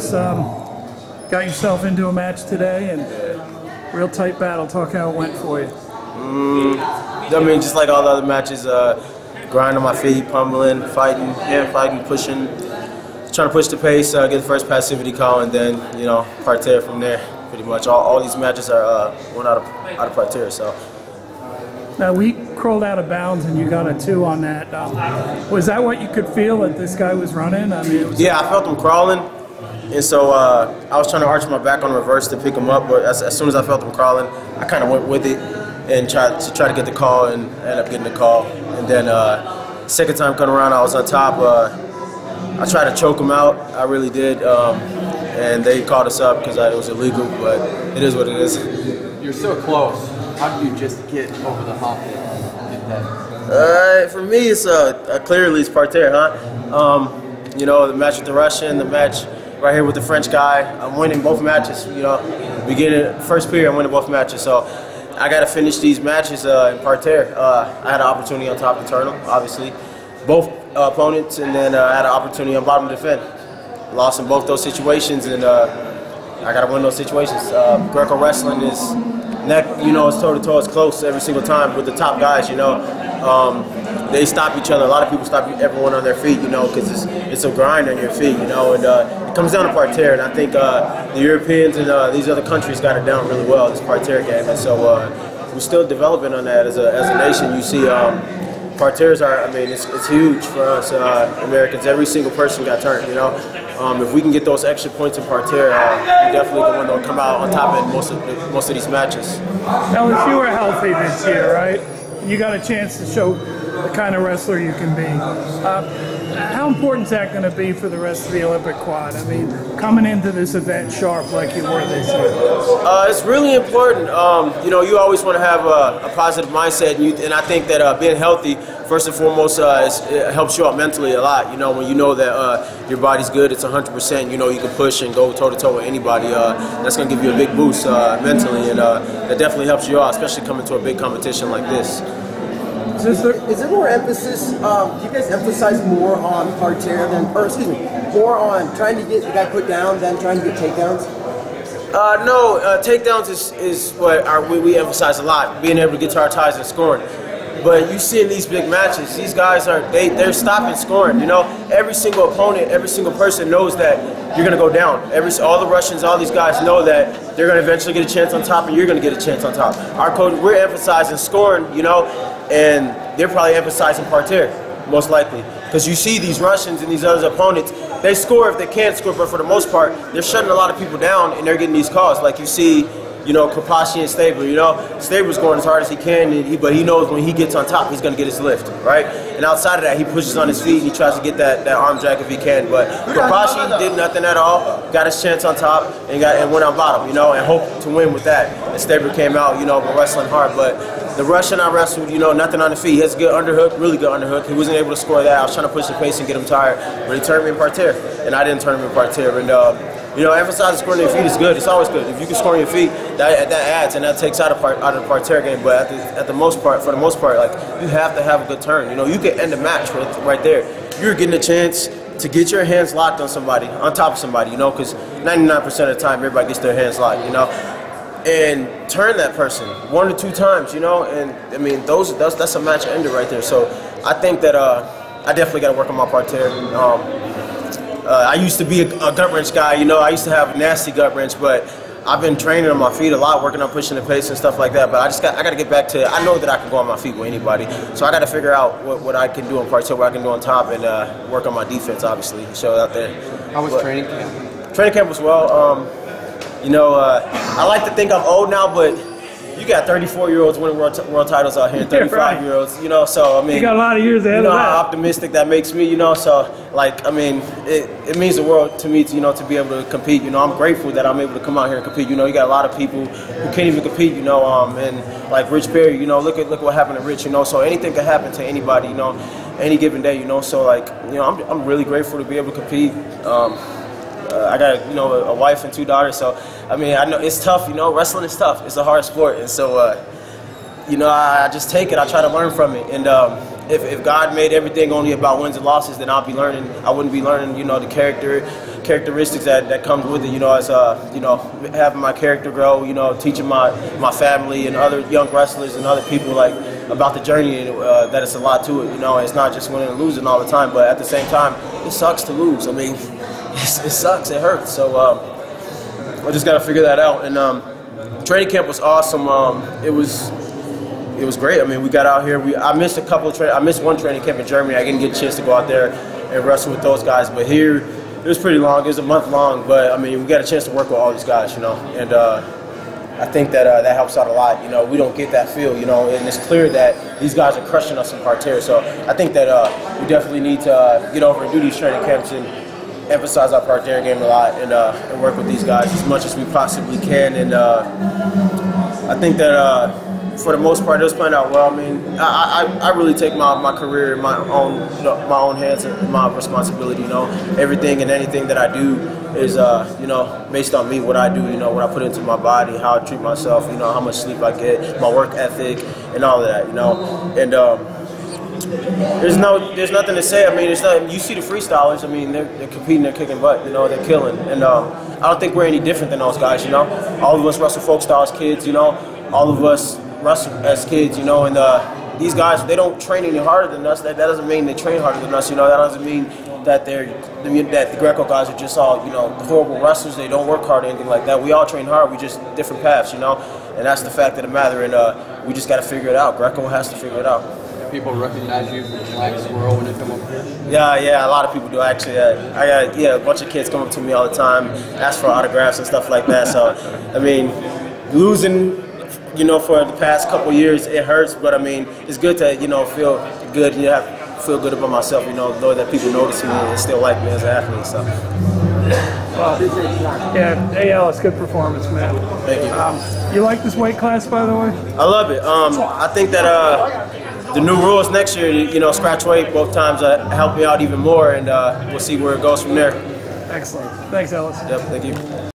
Ellis, got yourself into a match today and real tight battle. Talk how it went for you. I mean, just like all the other matches, grind on my feet, pummeling, fighting, pushing, trying to push the pace, get the first passivity call, and then, you know, parterre from there. Pretty much all these matches are one out of parterre. So. Now, we crawled out of bounds and you got a 2 on that. Was that what you could feel that this guy was running? I mean, yeah, I felt him crawling, and so I was trying to arch my back on reverse to pick him up, but as soon as I felt him crawling, I kind of went with it and tried to get the call and ended up getting the call. And then second time coming around, I was on top. I tried to choke him out. I really did, and they called us up because it was illegal, but it is what it is. You're so close. How do you just get over the hump and get that? For me, it's clearly it's parterre, huh? You know, the match with the Russian, the match right here with the French guy. I'm winning both matches. You know, first period, I'm winning both matches. So I got to finish these matches in parterre. I had an opportunity on top to turn them, obviously, both opponents, and then I had an opportunity on bottom to defend. Lost in both those situations, and I got to win those situations. Greco wrestling is neck, you know, it's toe to toe, it's close every single time with the top guys, you know. They stop each other. A lot of people stop everyone on their feet, you know, because it's a grind on your feet, you know, and it comes down to parterre. And I think the Europeans and these other countries got it down really well, this parterre game. And so we're still developing on that as a nation. You see, parterres are, I mean, it's huge for us Americans. Every single person got turned, you know. If we can get those extra points in parterre, we definitely can win, come out on top in most of these matches. Ellis, you were healthy this year, right? You got a chance to show the kind of wrestler you can be. How important is that going to be for the rest of the Olympic quad? I mean, coming into this event sharp like you were this year. It's really important. You know, you always want to have a positive mindset, and I think that being healthy, first and foremost, it helps you out mentally a lot. You know, when you know that your body's good, it's 100%. You know, you can push and go toe to toe with anybody. That's going to give you a big boost mentally, and that definitely helps you out, especially coming to a big competition like this. Is there more emphasis? Do you guys emphasize more on parterre more on trying to get the guy put down than trying to get takedowns? No, takedowns is what we emphasize a lot, being able to get to our ties and scoring. But you see in these big matches, these guys they're stopping scoring. You know, every single opponent, every single person knows that you're going to go down. All the Russians, all these guys know that they're going to eventually get a chance on top, and you're going to get a chance on top. Our coach, we're emphasizing scoring, you know, and they're probably emphasizing parterre, most likely. Because you see these Russians and these other opponents, they score if they can score, but for the most part, they're shutting a lot of people down, and they're getting these calls. Like you see, you know, Kapashi and Stabler, you know, Stabler's going as hard as he can, but he knows when he gets on top, he's going to get his lift, right? And outside of that, he pushes on his feet, and he tries to get that arm drag if he can. But Kapashi did nothing at all, got his chance on top, and went on bottom, you know, and hoped to win with that. And Stabler came out, you know, wrestling hard, but the Russian I wrestled, you know, nothing on the feet. He has a good underhook, really good underhook. He wasn't able to score that. I was trying to push the pace and get him tired, but he turned me in parterre, and I didn't turn him in parterre. And you know, emphasizing scoring your feet is good. It's always good. If you can score your feet, that adds and that takes out of the parterre game. But for the most part, like, you have to have a good turn. You know, you can end the match right there. You're getting a chance to get your hands locked on somebody, on top of somebody. You know, because 99% of the time, everybody gets their hands locked. You know, and turn that person 1 to 2 times. You know, and I mean, that's a match ender right there. So I think that I definitely got to work on my parterre. I used to be a gut wrench guy, you know. I used to have a nasty gut wrench, but I've been training on my feet a lot, working on pushing the pace and stuff like that. But I got to get back to, I know that I can go on my feet with anybody, so I got to figure out what I can do on parterre, what I can do on top, and work on my defense, obviously, and show it out there. How was training camp? Training camp was well. You know, I like to think I'm old now, but you got 34-year-olds winning world titles out here, 35-year-olds, you know, so, I mean, you got a lot of years ahead of that. You know how optimistic that makes me, you know, so, like, I mean, it means the world to me, you know, to be able to compete. You know, I'm grateful that I'm able to come out here and compete. You know, you got a lot of people who can't even compete, you know, and like Rich Perry, you know, look what happened to Rich, you know, so anything can happen to anybody, you know, any given day, you know, so, like, you know, I'm really grateful to be able to compete. I got, you know, a wife and 2 daughters, so, I mean, I know it's tough, you know, wrestling is tough. It's a hard sport, and so, you know, I just take it. I try to learn from it, and if God made everything only about wins and losses, then I'll be learning. I wouldn't be learning, you know, the character, characteristics that comes with it, you know, as you know, having my character grow, you know, teaching my family and other young wrestlers and other people like about the journey, and that it's a lot to it, you know. It's not just winning and losing all the time, but at the same time, it sucks to lose. I mean, it sucks, it hurts. So I just got to figure that out. And training camp was awesome. It was great. I mean, we got out here. I missed I missed one training camp in Germany. I didn't get a chance to go out there and wrestle with those guys, but here it was pretty long. It was a month long, but I mean, we got a chance to work with all these guys, you know, and I think that that helps out a lot. You know, we don't get that feel, you know, and it's clear that these guys are crushing us in parterre. So I think that we definitely need to get over and do these training camps and emphasize our parterre game a lot, and work with these guys as much as we possibly can. And I think that for the most part, it was playing out well. I mean, I really take my career in my own hands and my responsibility. You know, everything and anything that I do is you know, based on me, what I do, you know, what I put into my body, how I treat myself, you know, how much sleep I get, my work ethic, and all of that, you know. And there's nothing to say. I mean, it's not, you see the freestylers. I mean, they're competing, they're kicking butt, you know, they're killing. And I don't think we're any different than those guys, you know. All of us wrestle folk style as kids, you know. All of us wrestle as kids, you know. And these guys, they don't train any harder than us. That doesn't mean they train harder than us, you know. That doesn't mean that that the Greco guys are just all, you know, horrible wrestlers. They don't work hard or anything like that. We all train hard. We just different paths, you know. And that's the fact of the matter. And we just got to figure it out. Greco has to figure it out. People recognize you from Black Squirrel when they come up here? Yeah, a lot of people do actually. I got a bunch of kids come up to me all the time, ask for autographs and stuff like that. So, I mean, losing, you know, for the past couple years, it hurts, but I mean, it's good to, you know, feel good. You have to feel good about myself, you know that people notice me and still like me as an athlete. So. Well, yeah, hey Ellis, good performance, man. Thank you. You like this weight class, by the way? I love it. I think that the new rules next year, you know, scratch weight both times help me out even more, and we'll see where it goes from there. Excellent. Thanks, Ellis. Yep, thank you.